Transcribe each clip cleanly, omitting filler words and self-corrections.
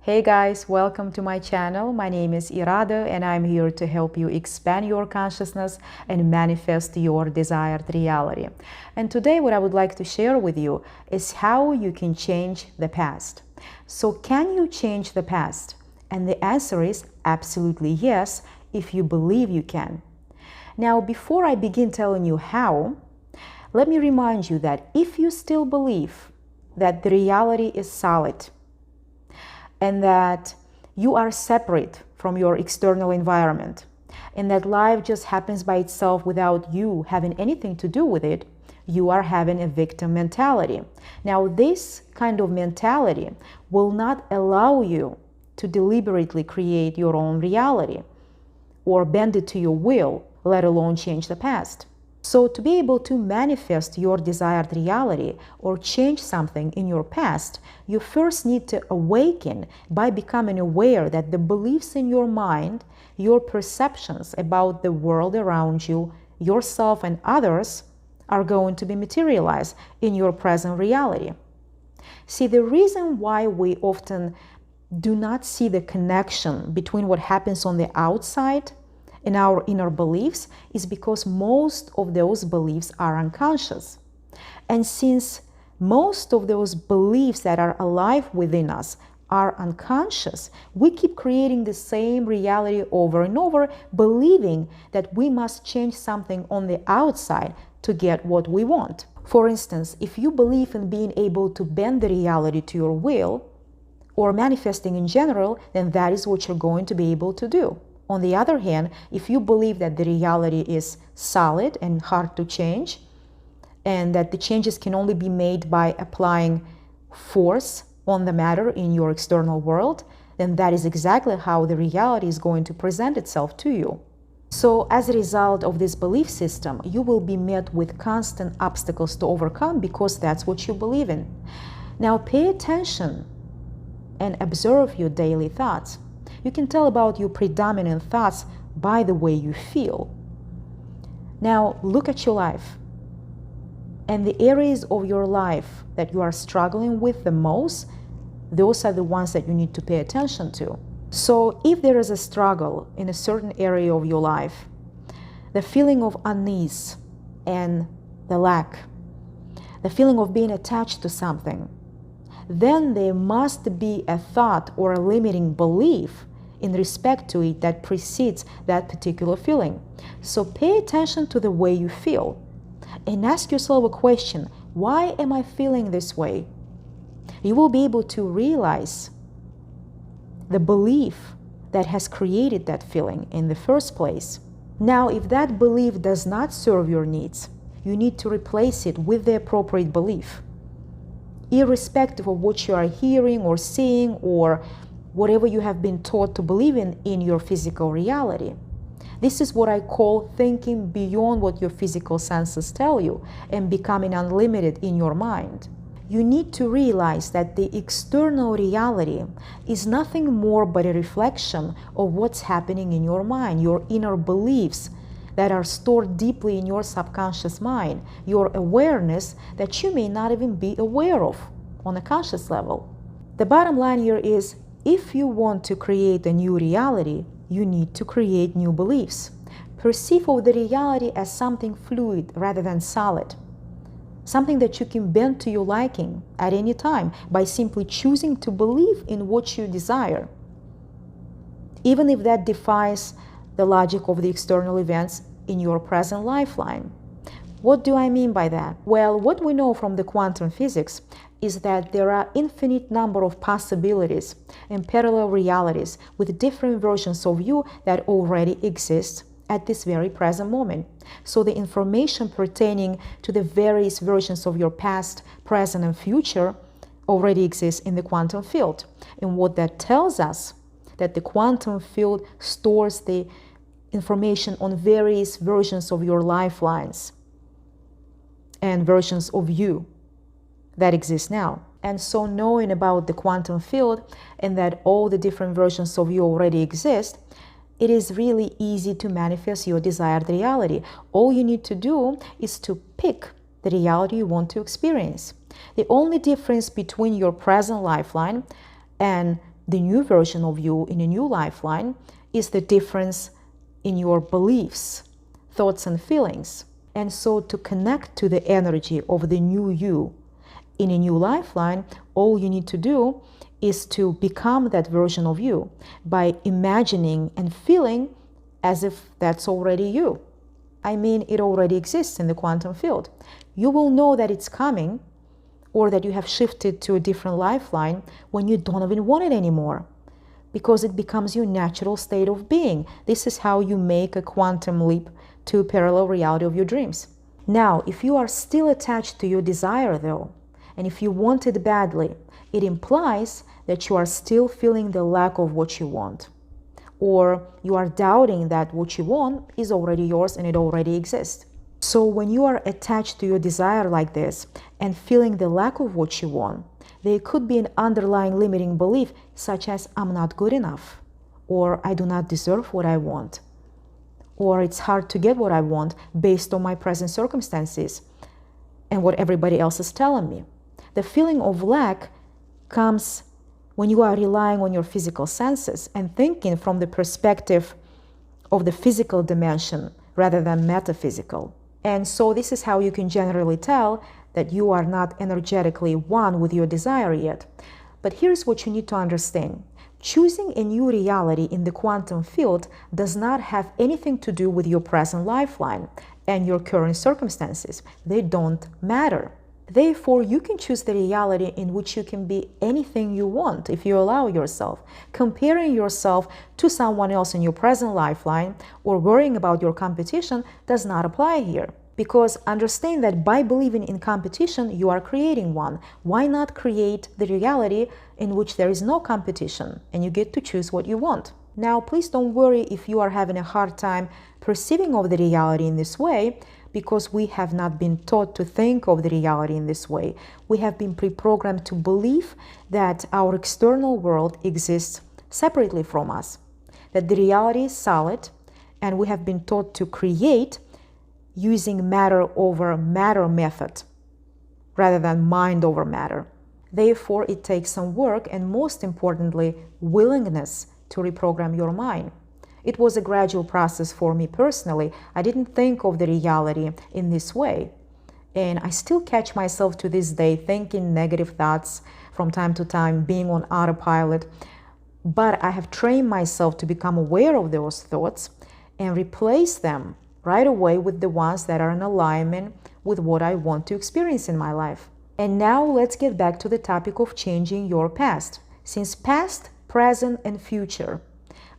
Hey guys, welcome to my channel. My name is Irada and I'm here to help you expand your consciousness and manifest your desired reality. And today what I would like to share with you is how you can change the past. So can you change the past? And the answer is absolutely yes, if you believe you can. Now, before I begin telling you how, let me remind you that if you still believe that the reality is solid, and that you are separate from your external environment, and that life just happens by itself without you having anything to do with it, you are having a victim mentality. Now, this kind of mentality will not allow you to deliberately create your own reality or bend it to your will, let alone change the past. So to be able to manifest your desired reality or change something in your past, you first need to awaken by becoming aware that the beliefs in your mind, your perceptions about the world around you, yourself and others are going to be materialized in your present reality. See, the reason why we often do not see the connection between what happens on the outside in our inner beliefs is because most of those beliefs are unconscious. And since most of those beliefs that are alive within us are unconscious, we keep creating the same reality over and over, believing that we must change something on the outside to get what we want. For instance, if you believe in being able to bend the reality to your will, or manifesting in general, then that is what you're going to be able to do. On the other hand, if you believe that the reality is solid and hard to change, and that the changes can only be made by applying force on the matter in your external world, then that is exactly how the reality is going to present itself to you. So as a result of this belief system, you will be met with constant obstacles to overcome because that's what you believe in. Now pay attention and observe your daily thoughts. You can tell about your predominant thoughts by the way you feel. Now look at your life and the areas of your life that you are struggling with the most, those are the ones that you need to pay attention to. So if there is a struggle in a certain area of your life, the feeling of unease and the lack, the feeling of being attached to something, then there must be a thought or a limiting belief in respect to it that precedes that particular feeling. So pay attention to the way you feel and ask yourself a question: why am I feeling this way? You will be able to realize the belief that has created that feeling in the first place. Now, if that belief does not serve your needs, you need to replace it with the appropriate belief, irrespective of what you are hearing or seeing or whatever you have been taught to believe in your physical reality. This is what I call thinking beyond what your physical senses tell you and becoming unlimited in your mind. You need to realize that the external reality is nothing more but a reflection of what's happening in your mind, your inner beliefs that are stored deeply in your subconscious mind, your awareness that you may not even be aware of on a conscious level. The bottom line here is, if you want to create a new reality, you need to create new beliefs. Perceive of the reality as something fluid rather than solid, something that you can bend to your liking at any time by simply choosing to believe in what you desire, even if that defies the logic of the external events in your present lifeline. What do I mean by that? Well, what we know from the quantum physics is that there are infinite number of possibilities and parallel realities with different versions of you that already exist at this very present moment. So the information pertaining to the various versions of your past, present, and future already exists in the quantum field. And what that tells us, that the quantum field stores the information on various versions of your lifelines and versions of you that exist now. And so knowing about the quantum field and that all the different versions of you already exist, it is really easy to manifest your desired reality. All you need to do is to pick the reality you want to experience. The only difference between your present lifeline and the new version of you in a new lifeline is the difference in your beliefs, thoughts, and feelings. And so to connect to the energy of the new you in a new lifeline, all you need to do is to become that version of you by imagining and feeling as if that's already you. I mean, it already exists in the quantum field. You will know that it's coming or that you have shifted to a different lifeline when you don't even want it anymore, because it becomes your natural state of being. This is how you make a quantum leap to a parallel reality of your dreams. Now, if you are still attached to your desire though, and if you want it badly, it implies that you are still feeling the lack of what you want, or you are doubting that what you want is already yours and it already exists. So when you are attached to your desire like this and feeling the lack of what you want, there could be an underlying limiting belief such as I'm not good enough, or I do not deserve what I want, or it's hard to get what I want based on my present circumstances and what everybody else is telling me. The feeling of lack comes when you are relying on your physical senses and thinking from the perspective of the physical dimension rather than metaphysical. And so this is how you can generally tell that you are not energetically one with your desire yet. But here's what you need to understand. Choosing a new reality in the quantum field does not have anything to do with your present lifeline and your current circumstances. They don't matter. Therefore, you can choose the reality in which you can be anything you want if you allow yourself. Comparing yourself to someone else in your present lifeline or worrying about your competition does not apply here. Because understand that by believing in competition, you are creating one. Why not create the reality in which there is no competition and you get to choose what you want? Now, please don't worry if you are having a hard time perceiving of the reality in this way, because we have not been taught to think of the reality in this way. We have been pre-programmed to believe that our external world exists separately from us, that the reality is solid, and we have been taught to create using matter over matter method rather than mind over matter. Therefore, it takes some work and, most importantly, willingness to reprogram your mind. It was a gradual process for me personally. I didn't think of the reality in this way. And I still catch myself to this day thinking negative thoughts from time to time, being on autopilot. But I have trained myself to become aware of those thoughts and replace them right away with the ones that are in alignment with what I want to experience in my life. And now let's get back to the topic of changing your past. Since past, present, and future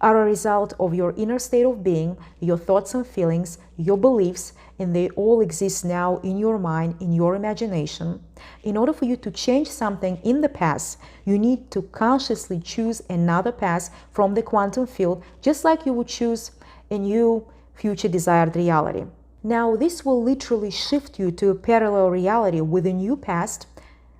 are a result of your inner state of being, your thoughts and feelings, your beliefs, and they all exist now in your mind, in your imagination. In order for you to change something in the past, you need to consciously choose another path from the quantum field, just like you would choose a new future desired reality. Now, this will literally shift you to a parallel reality with a new past,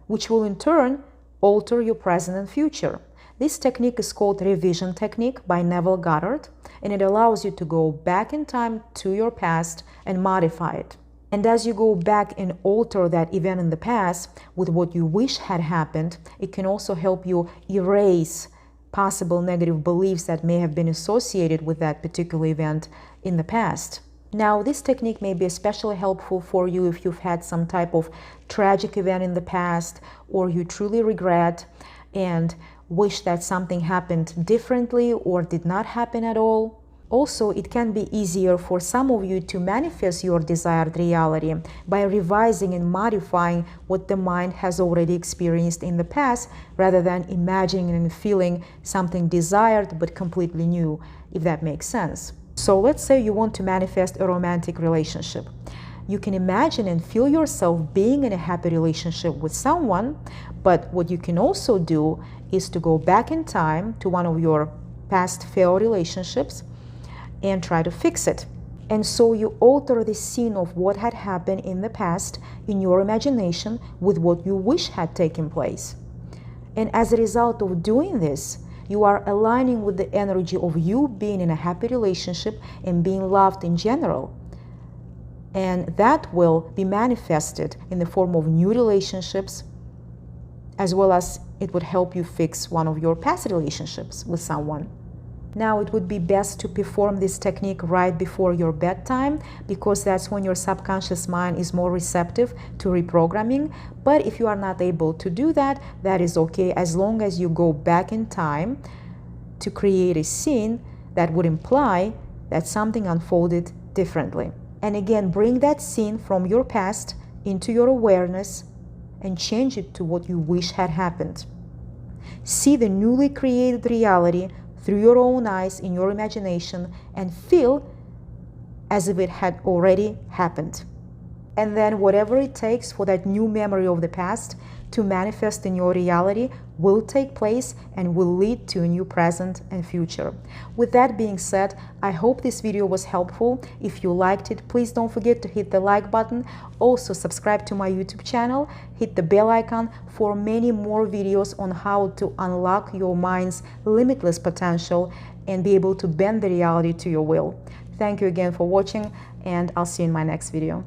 which will in turn alter your present and future. This technique is called revision technique by Neville Goddard, and it allows you to go back in time to your past and modify it. And as you go back and alter that event in the past with what you wish had happened, it can also help you erase possible negative beliefs that may have been associated with that particular event in the past. Now, this technique may be especially helpful for you if you've had some type of tragic event in the past, or you truly regret and wish that something happened differently or did not happen at all. Also, it can be easier for some of you to manifest your desired reality by revising and modifying what the mind has already experienced in the past, rather than imagining and feeling something desired but completely new, if that makes sense. So let's say you want to manifest a romantic relationship. You can imagine and feel yourself being in a happy relationship with someone, but what you can also do is to go back in time to one of your past failed relationships and try to fix it. And so you alter the scene of what had happened in the past in your imagination with what you wish had taken place. And as a result of doing this, you are aligning with the energy of you being in a happy relationship and being loved in general. And that will be manifested in the form of new relationships as well as it would help you fix one of your past relationships with someone. Now, it would be best to perform this technique right before your bedtime, because that's when your subconscious mind is more receptive to reprogramming. But if you are not able to do that, that is okay, as long as you go back in time to create a scene that would imply that something unfolded differently. And again, bring that scene from your past into your awareness and change it to what you wish had happened. See the newly created reality through your own eyes in your imagination and feel as if it had already happened. And then whatever it takes for that new memory of the past to manifest in your reality will take place and will lead to a new present and future. With that being said, I hope this video was helpful. If you liked it, please don't forget to hit the like button. Also, subscribe to my YouTube channel, hit the bell icon for many more videos on how to unlock your mind's limitless potential and be able to bend the reality to your will. Thank you again for watching, and I'll see you in my next video.